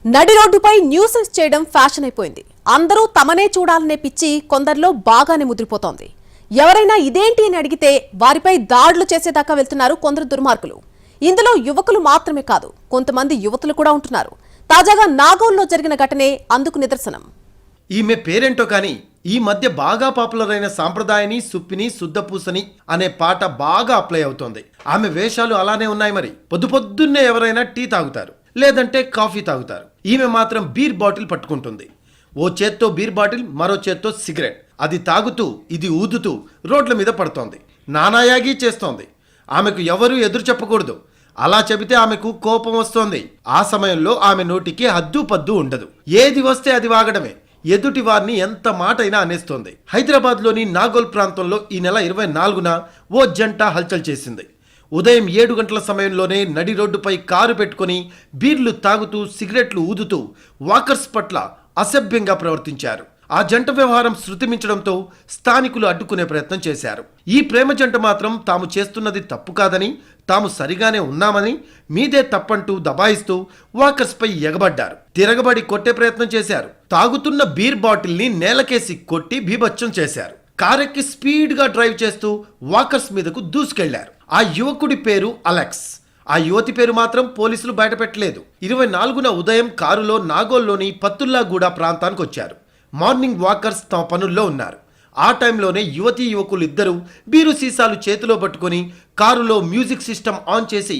నడి రోడ్డుపై న్యూసెన్స్ చేయడం ఫ్యాషన్ అయిపోయింది. అందరూ తమనే చూడాలనే పిచ్చి కొందరిలో బాగానే ముద్రిపోతోంది. ఎవరైనా ఇదేంటి అని అడిగితే వారిపై దాడులు చేసేదాకా వెళ్తున్నారు కొందరు దుర్మార్గులు. ఇందులో యువకులు మాత్రమే కాదు, కొంతమంది యువతులు కూడా ఉంటున్నారు. తాజాగా నాగోల్లో జరిగిన ఘటనే అందుకు నిదర్శనం. ఈమె పేరేంటో కానీ ఈ మధ్య బాగా పాపులర్ అయిన సాంప్రదాయని సుప్పిని శుద్ధపూసని అనే పాట బాగా అప్లై అవుతోంది. ఆమె వేషాలు అలానే ఉన్నాయి. మరి పొద్దున్నే ఎవరైనా టీ తాగుతారు, లేదంటే కాఫీ తాగుతారు. ఈమె మాత్రం బీర్ బాటిల్ పట్టుకుంటుంది. ఓ చేత్తో బీర్ బాటిల్, మరో చేత్తో సిగరెట్. అది తాగుతూ ఇది ఊదుతూ రోడ్ల మీద పడుతోంది. నానాయాగి చేస్తోంది. ఆమెకు ఎవరూ ఎదురు చెప్పకూడదు. అలా చెబితే ఆమెకు కోపం వస్తోంది. ఆ సమయంలో ఆమె నోటికి హద్దు పద్దు ఉండదు. ఏది వస్తే అది వాగడమే. ఎదుటి వారిని ఎంత మాటైనా అనేస్తోంది. హైదరాబాద్లోని నాగోల్ ప్రాంతంలో ఈ నెల 24న ఓ జంట హల్చల్ చేసింది. ఉదయం 7 గంటల సమయంలోనే నడి రోడ్డుపై కారు పెట్టుకుని బీర్లు తాగుతూ సిగరెట్లు ఊదుతూ వాకర్స్ పట్ల అసభ్యంగా ప్రవర్తించారు. ఆ జంట వ్యవహారం శృతిమించడంతో స్థానికులు అడ్డుకునే ప్రయత్నం చేశారు. ఈ ప్రేమ జంట మాత్రం తాము చేస్తున్నది తప్పు కాదని, తాము సరిగానే ఉన్నామని, మీదే తప్పంటూ దబాయిస్తూ వాకర్స్పై ఎగబడ్డారు. తిరగబడి కొట్టే ప్రయత్నం చేశారు. తాగుతున్న బీర్ బాటిల్ని నేలకేసి కొట్టి బీభత్సం చేశారు. కారెక్కి స్పీడ్గా డ్రైవ్ చేస్తూ వాకర్స్ మీదకు దూసుకెళ్లారు. ఆ యువకుడి పేరు అలెక్స్. ఆ యువతి పేరు మాత్రం పోలీసులు బయటపెట్టలేదు. 24న ఉదయం కారులో నాగోల్లోని పత్తుల్లాగూడ ప్రాంతానికి వచ్చారు. మార్నింగ్ వాకర్స్ తమ పనుల్లో ఉన్నారు. ఆ టైంలోనే యువతీ యువకులు ఇద్దరు బీరు సీసాలు చేతిలో పట్టుకొని కారులో మ్యూజిక్ సిస్టమ్ ఆన్ చేసి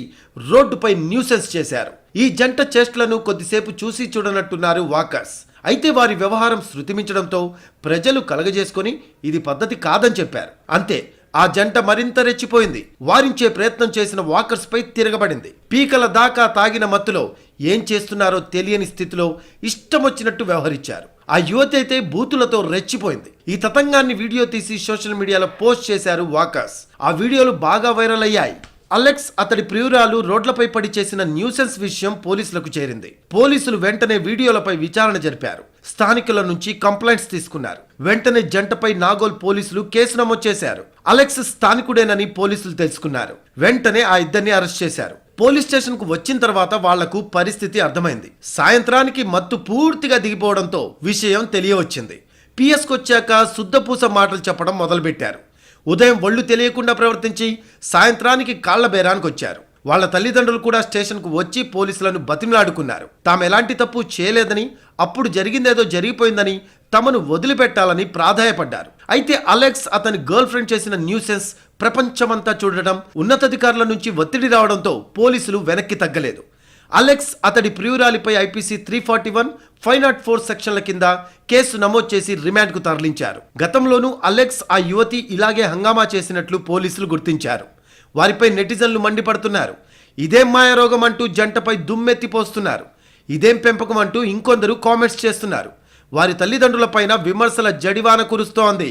రోడ్డుపై న్యూసెన్స్ చేశారు. ఈ జంట చేష్టలను కొద్దిసేపు చూసి చూడనట్టున్నారు వాకర్స్. అయితే వారి వ్యవహారం శృతిమించడంతో ప్రజలు కలగజేసుకొని ఇది పద్ధతి కాదని చెప్పారు. అంతే, ఆ జంట మరింత రెచ్చిపోయింది. వారించే ప్రయత్నం చేసిన వాకర్స్ పై తిరగబడింది. పీకల దాకా తాగిన మత్తులో ఏం చేస్తున్నారో తెలియని స్థితిలో ఇష్టం వచ్చినట్టు వ్యవహరించారు. ఆ యువతి అయితే బూతులతో రెచ్చిపోయింది. ఈ తతంగాన్ని వీడియో తీసి సోషల్ మీడియాలో పోస్ట్ చేశారు వాకర్స్. ఆ వీడియోలు బాగా వైరల్ అయ్యాయి. అలెక్స్, అతడి ప్రియురాలు రోడ్లపై పడి చేసిన న్యూసెన్స్ విషయం పోలీసులకు చేరింది. పోలీసులు వెంటనే వీడియోలపై విచారణ జరిపారు. స్థానికుల నుంచి కంప్లైంట్స్ తీసుకున్నారు. వెంటనే జంటపై నాగోల్ పోలీసులు కేసు నమోదు చేశారు. అలెక్స్ స్థానికుడేనని పోలీసులు తెలుసుకున్నారు. వెంటనే ఆ ఇద్దరిని అరెస్ట్ చేశారు. పోలీస్ స్టేషన్ కు వచ్చిన తర్వాత వాళ్లకు పరిస్థితి అర్థమైంది. సాయంత్రానికి మత్తు పూర్తిగా దిగిపోవడంతో విషయం తెలియవచ్చింది. పిఎస్కి వచ్చాక శుద్ధపూస మాటలు చెప్పడం మొదలుపెట్టారు. ఉదయం ఒళ్ళు తెలియకుండా ప్రవర్తించి సాయంత్రానికి కాళ్ల బేరానికి వచ్చారు. వాళ్ళ తల్లిదండ్రులు కూడా స్టేషన్కు వచ్చి పోలీసులను బతిమలాడుకున్నారు. తాము ఎలాంటి తప్పు చేయలేదని, అప్పుడు జరిగిందేదో జరిగిపోయిందని, తమను వదిలిపెట్టాలని ప్రాధాయపడ్డారు. అయితే అలెక్స్, అతని గర్ల్ ఫ్రెండ్ చేసిన న్యూసెన్స్ ప్రపంచమంతా చూడటం, ఉన్నతాధికారుల నుంచి ఒత్తిడి రావడంతో పోలీసులు వెనక్కి తగ్గలేదు. అలెక్స్, అతడి ప్రియురాలిపై ఐపీసీ 341, 504 సెక్షన్ల కింద కేసు నమోదు చేసి రిమాండ్కు తరలించారు. గతంలోనూ అలెక్స్, ఆ యువతి ఇలాగే హంగామా చేసినట్లు పోలీసులు గుర్తించారు. వారిపై నెటిజన్లు మండిపడుతున్నారు. ఇదేం మాయారోగం అంటూ జంటపై దుమ్మెత్తిపోస్తున్నారు. ఇదేం పెంపకం అంటూ ఇంకొందరు కామెంట్స్ చేస్తున్నారు. వారి తల్లిదండ్రులపైన విమర్శల జడివాన కురుస్తోంది.